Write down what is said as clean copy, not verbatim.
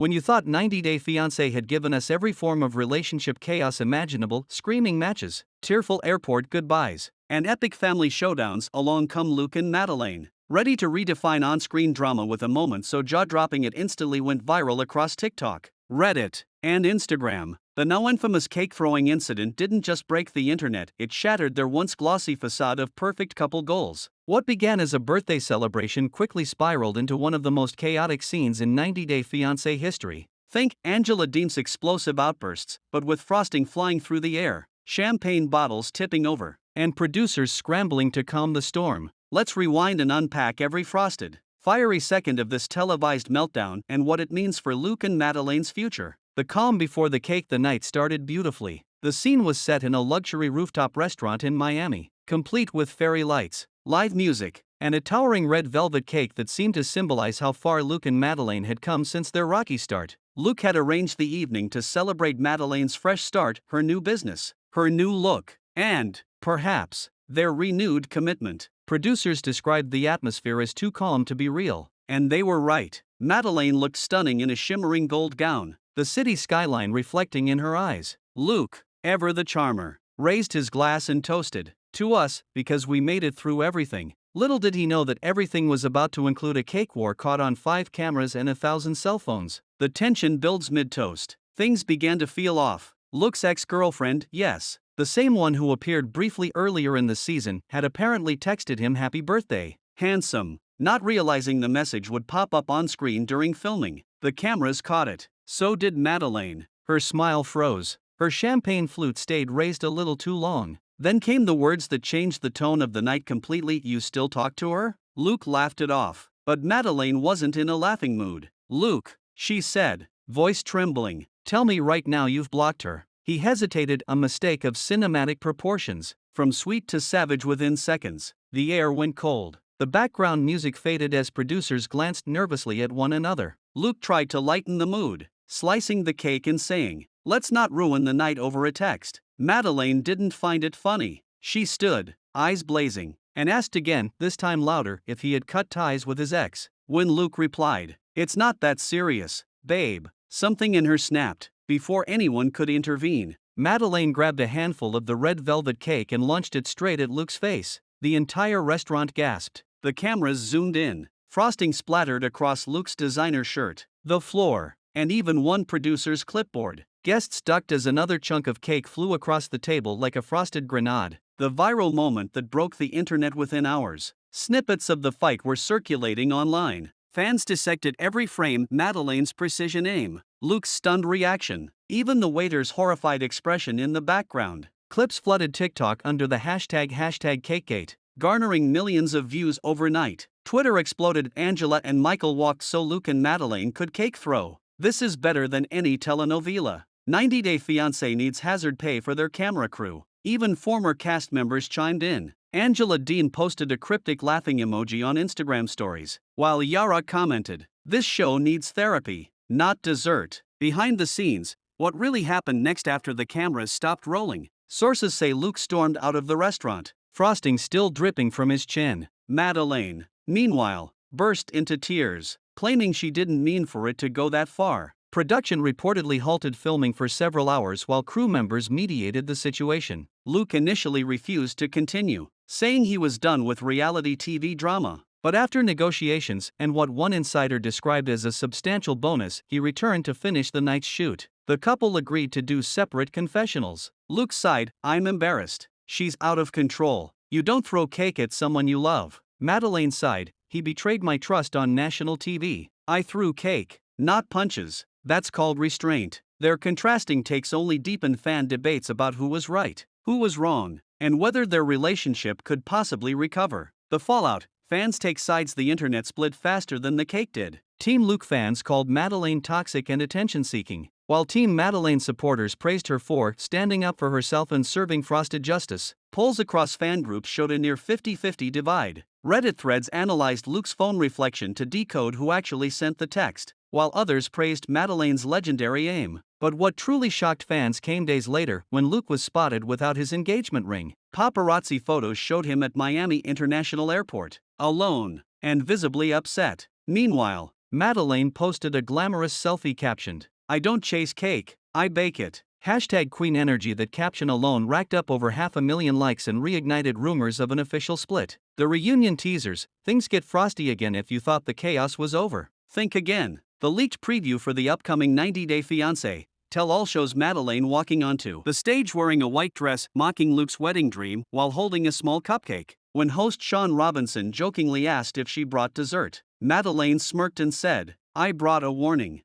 When you thought 90 Day Fiancé had given us every form of relationship chaos imaginable, screaming matches, tearful airport goodbyes, and epic family showdowns, along come Luke and Madeleine, ready to redefine on-screen drama with a moment so jaw-dropping it instantly went viral across TikTok, Reddit, and Instagram. The now infamous cake-throwing incident didn't just break the internet, it shattered their once glossy facade of perfect couple goals. What began as a birthday celebration quickly spiraled into one of the most chaotic scenes in 90 Day Fiancé history. Think Angela Deem's explosive outbursts, but with frosting flying through the air, champagne bottles tipping over, and producers scrambling to calm the storm. Let's rewind and unpack every frosted, fiery second of this televised meltdown and what it means for Luke and Madeleine's future. The calm before the cake. The night started beautifully. The scene was set in a luxury rooftop restaurant in Miami, complete with fairy lights, live music, and a towering red velvet cake that seemed to symbolize how far Luke and Madeleine had come since their rocky start. Luke had arranged the evening to celebrate Madeleine's fresh start, her new business, her new look, and, perhaps, their renewed commitment. Producers described the atmosphere as too calm to be real, and they were right. Madeleine looked stunning in a shimmering gold gown, the city skyline reflecting in her eyes. Luke, ever the charmer, raised his glass and toasted, "To us, because we made it through everything." Little did he know that everything was about to include a cake war caught on 5 cameras and 1,000 cell phones. The tension builds mid-toast. Things began to feel off. Luke's ex-girlfriend, yes, the same one who appeared briefly earlier in the season, had apparently texted him happy birthday, handsome, not realizing the message would pop up on screen during filming. The cameras caught it. So did Madeleine. Her smile froze. Her champagne flute stayed raised a little too long. Then came the words that changed the tone of the night completely. "You still talk to her?" Luke laughed it off. But Madeleine wasn't in a laughing mood. "Luke," she said, voice trembling, "tell me right now you've blocked her." He hesitated, a mistake of cinematic proportions. From sweet to savage within seconds. The air went cold. The background music faded as producers glanced nervously at one another. Luke tried to lighten the mood, slicing the cake and saying, "Let's not ruin the night over a text." Madeleine didn't find it funny. She stood, eyes blazing, and asked again, this time louder, if he had cut ties with his ex. When Luke replied, "It's not that serious, babe," something in her snapped. Before anyone could intervene, Madeleine grabbed a handful of the red velvet cake and launched it straight at Luke's face. The entire restaurant gasped. The cameras zoomed in. Frosting splattered across Luke's designer shirt, the floor, and even one producer's clipboard. Guests ducked as another chunk of cake flew across the table like a frosted grenade. The viral moment that broke the internet within hours. Snippets of the fight were circulating online. Fans dissected every frame, Madeleine's precision aim, Luke's stunned reaction, even the waiter's horrified expression in the background. Clips flooded TikTok under the hashtag #CakeGate, garnering millions of views overnight. Twitter exploded. Angela and Michael walked so Luke and Madeleine could cake throw. This is better than any telenovela. 90 Day Fiancé needs hazard pay for their camera crew. Even former cast members chimed in. Angela Dean posted a cryptic laughing emoji on Instagram stories, while Yara commented, "This show needs therapy, not dessert." Behind the scenes, what really happened next after the cameras stopped rolling? Sources say Luke stormed out of the restaurant, frosting still dripping from his chin. Madeleine, meanwhile, burst into tears, claiming she didn't mean for it to go that far. Production reportedly halted filming for several hours while crew members mediated the situation. Luke initially refused to continue, saying he was done with reality TV drama. But after negotiations and what one insider described as a substantial bonus, he returned to finish the night's shoot. The couple agreed to do separate confessionals. Luke sighed, "I'm embarrassed. She's out of control. You don't throw cake at someone you love." Madeleine sighed, "He betrayed my trust on national TV. I threw cake, not punches. That's called restraint." Their contrasting takes only deepened fan debates about who was right, who was wrong, and whether their relationship could possibly recover. The fallout: fans take sides. The internet split faster than the cake did. Team Luke fans called Madeleine toxic and attention-seeking, while Team Madeleine supporters praised her for standing up for herself and serving frosted justice. Polls across fan groups showed a near 50-50 divide. Reddit threads analyzed Luke's phone reflection to decode who actually sent the text, while others praised Madeleine's legendary aim. But what truly shocked fans came days later when Luke was spotted without his engagement ring. Paparazzi photos showed him at Miami International Airport, alone, and visibly upset. Meanwhile, Madeleine posted a glamorous selfie captioned, "I don't chase cake, I bake it." Hashtag Queen Energy. That caption alone racked up over 500,000 likes and reignited rumors of an official split. The reunion teasers, things get frosty again. If you thought the chaos was over, think again. The leaked preview for the upcoming 90-day Fiancé tell-all shows Madeleine walking onto the stage wearing a white dress, mocking Luke's wedding dream while holding a small cupcake. When host Sean Robinson jokingly asked if she brought dessert, Madeleine smirked and said, "I brought a warning."